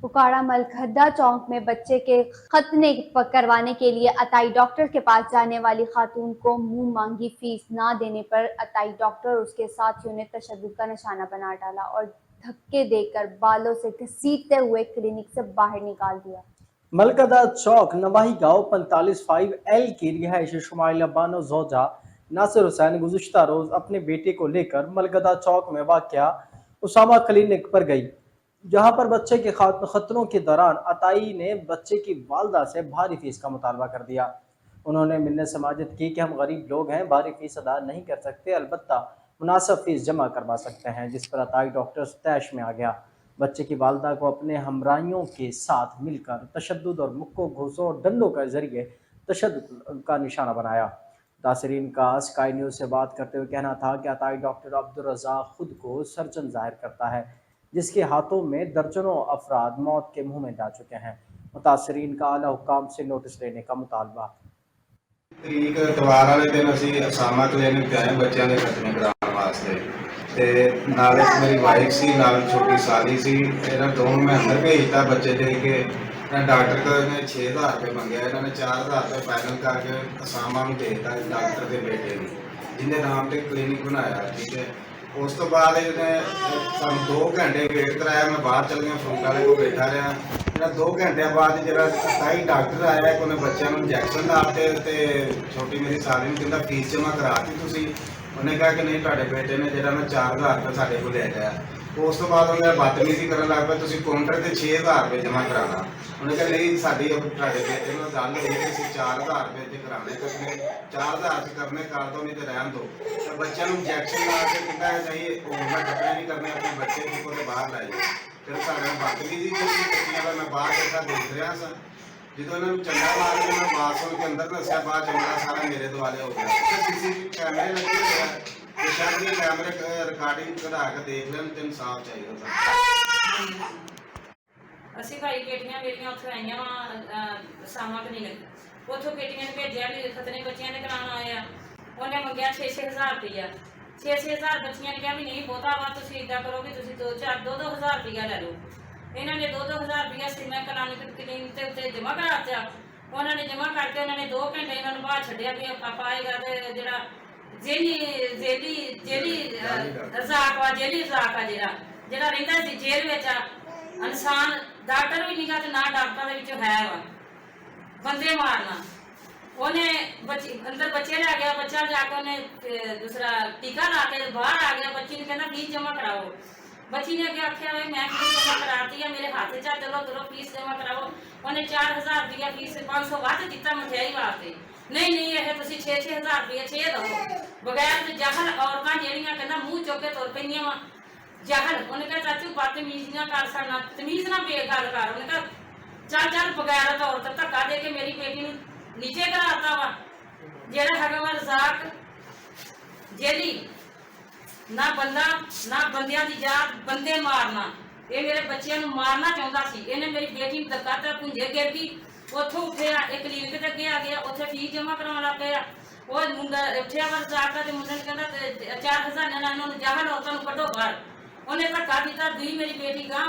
पुकाड़ा मलखदा चौक में बच्चे के खतने करवाने के लिए अताई डॉक्टर के पास जाने वाली खातून को मुंह मांगी फीस ना देने पर अताई डॉक्टर और उसके साथियों ने तशद्दुद का निशाना बना डाला और धक्के देकर बालों से घसीटते हुए क्लिनिक से बाहर निकाल दिया। मलकदा चौक नवाही गांव 45 की रिहायश शुमाइला बानो जोजा नासिर हुसैन गुज़िश्ता रोज अपने बेटे को लेकर मलकदा चौक में वाक़या उसामा क्लिनिक पर गई, जहां पर बच्चे के खतरों के दौरान अताई ने बच्चे की वालदा से भारी फीस का मुतालबा कर दिया। उन्होंने मिन्नत समाजत की कि हम गरीब लोग हैं, भारी फीस अदा नहीं कर सकते, अलबत्ता मुनासिब फीस जमा करवा सकते हैं, जिस पर अताई डॉक्टर तैश में आ गया। बच्चे की वालदा को अपने हमराइयों के साथ मिलकर तशद्दुद और मुक्कों घूसों और डंडों के जरिए तशद्दुद का निशाना बनाया। तासरीन का स्काई न्यूज़ से बात करते हुए कहना था कि अताई डॉक्टर अब्दुल रज़ाक खुद को सर्जन जाहिर करता है, जिसके हाथों में दर्जनों अफराद मौत के मुंह में जा चुके हैं। मुतासरीन का आला हुक्काम से नोटिस लेने का मुतालबा। तरीक इतवार वाले दिन असी असामा क्लिनिक ते आए बच्चों के खतने कराने वास्ते ते नाल मेरी वाइफ सी नाल छोटी साली सी, इन्होंने दोनों मैं अंदर भेजता बच्चे दे के डॉक्टर को 6000 रुपये मंगया, इन्होंने 4000 रुपये फाइनल करके असामा में देता डॉक्टर के बेटे ने जिन्हें नाम से क्लिनिक बनाया। ठीक है, उस तो बाद सू 2 घंटे वेट कराया, मैं बाहर चल गया फ्रूट वाले को बैठा रहा। 2 घंटे बाद जो अताई डॉक्टर आया, उन्हें बच्चों को इंजैक्शन लाते तो छोटी मेरी साली ने कहता फीस जमा कराती तुसी, उन्हें कहा कि नहीं तुहाडे बेटे ने जो मैं 4000 रुपये साढ़े को ले जाया। उस तो बाद उन्हें बदतमीजी कर लग पाया, तुसी काउंटर से 6000 रुपये जमा कराना। उन्हें कहा नहीं साड़ी तुहाडे बेटे में गल हुई कि असीं 4000 रुपये च कराने, तो 4000 च करने कर दो नहीं तो रहन दो। तो बच्चों को इंजैक्शन ला के कहता है नहीं मैं खतरे नहीं करने, अपने बच्चे को तो बाहर लाई। फिर साढ़े बदतमीजी की बच्चियों का मैं बाहर बैठा देख रहा सा, जो इन्होंने चंगा मार के मैं बाथरूम के अंदर दसिया, बाद चंगा सारा मेरे दुआले हो गया। सीसीटीवी कैमरे लगे हुए हैं, शायद ये कैमरे रिकॉर्डिंग करा के देख लें तो इंसाफ चाहिए था। ਅਸੀਂ ਭਾਈ ਬੇਟੀਆਂ ਮੇਰੀਆਂ ਉੱਥੇ ਆਈਆਂ ਵਾ ਸਾਮਾ ਕਲੀਨਿਕ, ਉੱਥੋਂ ਬੇਟੀਆਂ ਨੇ ਭੇਜਿਆ ਵੀ ਖਤਨੇ ਬੱਚਿਆਂ ਨੇ ਕਰਾਉਣ ਆਏ ਆ। ਉਹਨੇ ਮੰਗਿਆ 6-6000 ਰੁਪਈਆ, 6-6000 ਬੱਚੀਆਂ ਨੇ ਕਿਹਾ ਵੀ ਨਹੀਂ ਬਹੁਤਾ ਵਾ, ਤੁਸੀਂ ਇੱਦਾਂ ਕਰੋ ਵੀ ਤੁਸੀਂ 2-2 ਰੁਪਈਆ ਲੈ ਲਓ। ਇਹਨਾਂ ਨੇ 2-2 ਰੁਪਈਆ ਸਿਮਾ ਕਲੀਨਿਕ ਦੇ ਉੱਤੇ ਜਮ੍ਹਾਂ ਕਰਾ ਦਿੱਤਾ। ਉਹਨਾਂ ਨੇ ਜਮ੍ਹਾਂ ਕਰਕੇ ਉਹਨਾਂ ਨੇ 2 ਘੰਟੇ ਇਹਨਾਂ ਨੂੰ ਬਾਹਰ ਛੱਡਿਆ ਵੀ ਆਪਾਂ ਆਏਗਾ ਤੇ ਜਿਹੜਾ ਜੇਲੀ ਰਜ਼ਾਕ ਆ ਜਿਹੜਾ ਰਹਿੰਦਾ ਸੀ ਜੇਲ੍ਹ ਵਿੱਚ ਆ, ਇਨਸਾਨ डॉक्टर भी नहीं ना डॉक्टर है वा बंदे मारना। उन्हें अंदर बच्चे ले गया, बच्चा जाके उन्हें दूसरा टीका ला के बाहर आ गया। बच्ची ने कहना फीस जमा कराओ, बच्ची ने अगे आख्या भाई मैं फीस जमा कराती है, मेरे हाथ चा चलो चलो फीस जमा कराओ। उन्हें 4000 रुपया फीस 500 वध दिता मिठाई वास्ते। नहीं नहीं यह तुम 6-6000 रुपया 6 दो बगैर जहल औरतां ਜਿਹੜੀਆਂ कहना मूँह चुक के तुर पईयां वा जहल। उन्हें कहा चाचू बदतमीजी ना कर सकना, तमीज ना पे गल कर। उन्हें कहा चल बगैर औरत धक्का दे के मेरी बेटी नीचे कराता वा। जेड़ा हैगा वा रज़ाक जेली ना बंदा ना बंदियां दी जात, बंदे मारना, ये मेरे बच्चों को मारना चाहता सी। इन्हें मेरी बेटी धक्का तो भुंजे गिर गई, उतों उठिया एक क्लीनिक के अगे आ गया, उत्थे फीस जमा कराने लग पिया। वो मुंडा उठिया वा रज़ाक का, मुंडे ने कहना 4000 इन्होंने जहल औरतों को कड्डो बाहर। उन्हें धक्का दिता, दी मेरी बेटी गांह